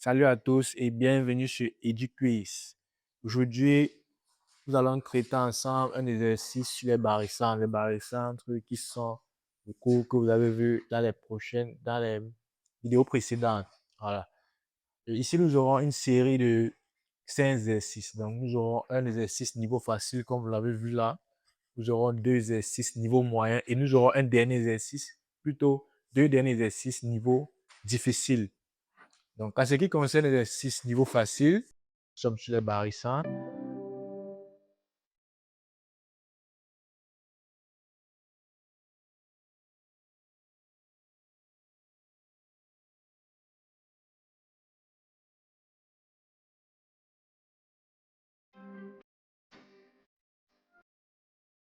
Salut à tous et bienvenue sur EduQuiz. Aujourd'hui, nous allons traiter ensemble un exercice sur les barycentres. Les barycentres qui sont les cours que vous avez vus dans les vidéos précédentes. Voilà. Et ici, nous aurons une série de 5 exercices. Donc, nous aurons un exercice niveau facile, comme vous l'avez vu là. Nous aurons deux exercices niveau moyen et nous aurons un dernier exercice, plutôt deux derniers exercices niveau difficile. Donc, en ce qui concerne l'exercice niveau facile, nous sommes sur les barycentres.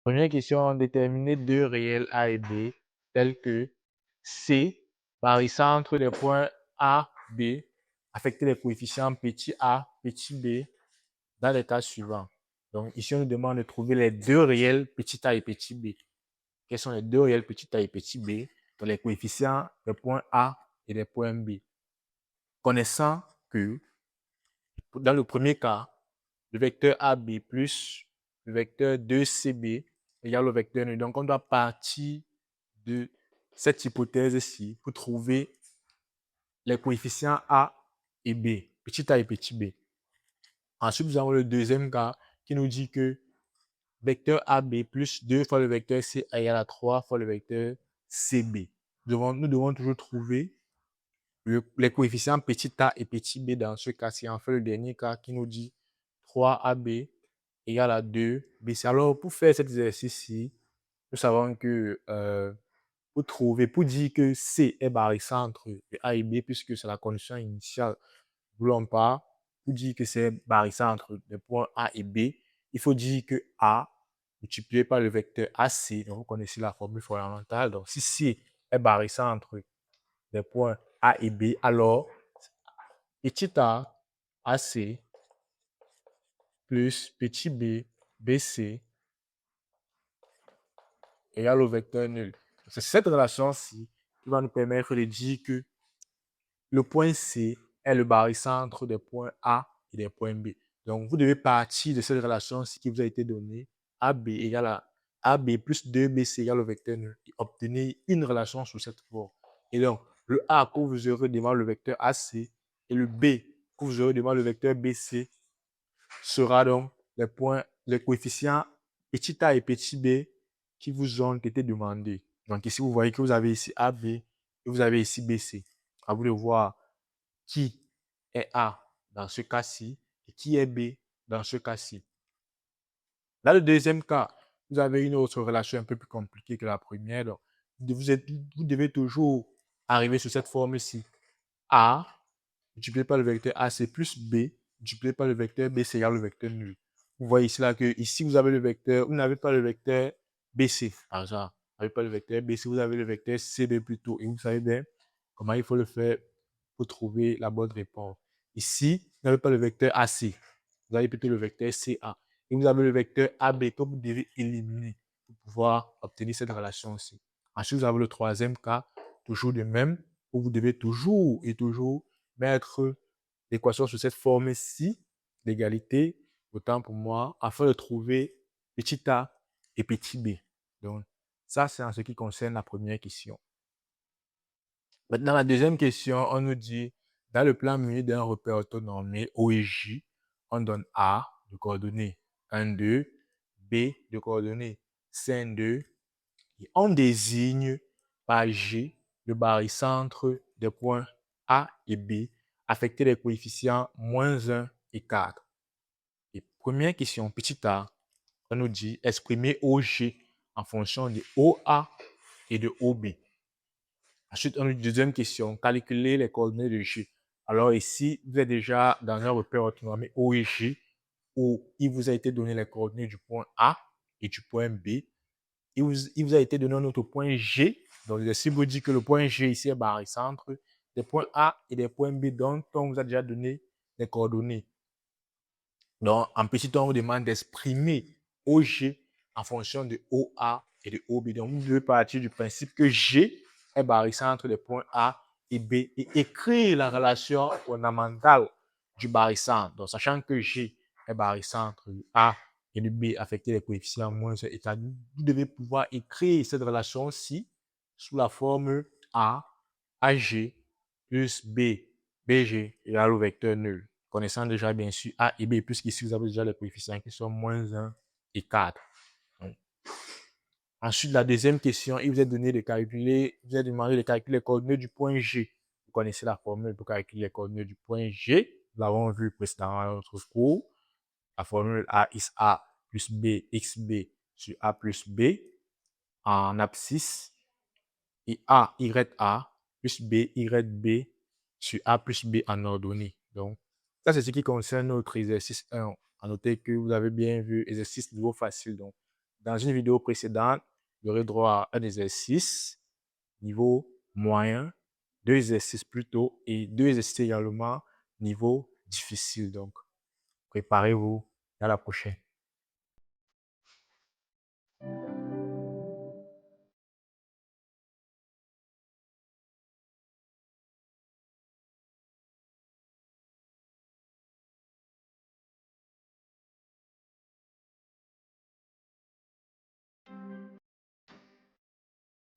Première question, déterminer deux réels A et B tels que C, barycentre des points A, B, affecter les coefficients petit a, petit b dans les cas suivants. Donc, ici, on nous demande de trouver les deux réels petit a et petit b. Quels sont les deux réels petit a et petit b dans les coefficients des points A et des points B? Connaissant que dans le premier cas, le vecteur AB plus le vecteur 2CB égale le vecteur nul. Donc, on doit partir de cette hypothèse-ci pour trouver les coefficients A et B, petit a et petit b. Ensuite, nous avons le deuxième cas qui nous dit que vecteur AB plus 2 fois le vecteur C égale à 3 fois le vecteur CB. Nous devons toujours trouver les coefficients petit a et petit b dans ce cas-ci. En fait, le dernier cas qui nous dit 3AB égale à 2BC. Alors, pour faire cet exercice-ci, nous savons que pour dire que C est barycentre de A et B, puisque c'est la condition initiale, voulons pas, pour dire que c'est barycentre des points A et B, il faut dire que A multiplié par le vecteur AC, donc vous connaissez la formule fondamentale, donc si C est barycentre des points A et B, alors petit a AC plus petit b BC égale au vecteur nul. C'est cette relation-ci qui va nous permettre de dire que le point C est le barycentre des points A et des points B. Donc, vous devez partir de cette relation-ci qui vous a été donnée, AB égale à AB plus 2BC égale au vecteur nul, et obtenir une relation sous cette forme. Et donc, le A que vous aurez devant le vecteur AC et le B que vous aurez devant le vecteur BC sera donc les coefficients petit a et petit b qui vous ont été demandés. Donc ici, vous voyez que vous avez ici AB et vous avez ici BC. À vous de voir qui est A dans ce cas-ci et qui est B dans ce cas-ci. Dans le deuxième cas, vous avez une autre relation un peu plus compliquée que la première. Donc, vous devez toujours arriver sur cette forme-ci. A multiplié par le vecteur AC plus B multiplié par le vecteur BC égale le vecteur nul. Vous voyez ici là que ici vous avez le vecteur, vous n'avez pas le vecteur BC. Par exemple, vous n'avez pas le vecteur BC, vous avez le vecteur CB plutôt. Et vous savez bien comment il faut le faire pour trouver la bonne réponse. Ici, vous n'avez pas le vecteur AC. Vous avez plutôt le vecteur CA. Et vous avez le vecteur AB que vous devez éliminer pour pouvoir obtenir cette relation-ci. Ensuite, vous avez le troisième cas, toujours de même, où vous devez toujours et toujours mettre l'équation sur cette forme-ci d'égalité, autant pour moi, afin de trouver petit a et petit b. Donc, ça, c'est en ce qui concerne la première question. Maintenant, la deuxième question, on nous dit, dans le plan muni d'un repère orthonormé O et J, on donne A de coordonnées 1, 2, B de coordonnées 5, 2, et on désigne par G le barycentre des points A et B affectés les coefficients -1 et 4. Et première question, petit a, on nous dit exprimer OG en fonction de OA et de OB. Ensuite, on a une deuxième question, calculer les coordonnées de G. Alors ici, vous êtes déjà dans un repère orthonormé O et G où il vous a été donné les coordonnées du point A et du point B. Il vous a été donné un autre point G. Donc, si vous dit que le point G ici est barycentre des points A et des points B dont on vous a déjà donné les coordonnées. Donc, en petit, on vous demande d'exprimer OG en fonction de OA et de OB. Donc, vous devez partir du principe que G est barycentre des points A et B et écrire la relation fondamentale du barycentre. Donc, sachant que G est barycentre A et le B affecté les coefficients moins 1 et 4, vous devez pouvoir écrire cette relation-ci sous la forme A, AG plus B, BG égale au vecteur nul. Connaissant déjà bien sûr A et B, puisqu'ici vous avez déjà les coefficients qui sont moins 1 et 4. Ensuite, la deuxième question, il vous est donné de calculer, vous est demandé de calculer les coordonnées du point G. Vous connaissez la formule pour calculer les coordonnées du point G. Nous l'avons vu précédemment dans notre cours. La formule AXA plus B, XB sur A plus B en abscisse et AYA plus BYB sur A plus B en ordonnée. Donc, ça, c'est ce qui concerne notre exercice 1. À noter que vous avez bien vu exercice niveau facile. Donc, dans une vidéo précédente, vous aurez droit à un exercice niveau moyen, 2 exercices plutôt et 2 exercices également niveau difficile. Donc, préparez-vous. À la prochaine.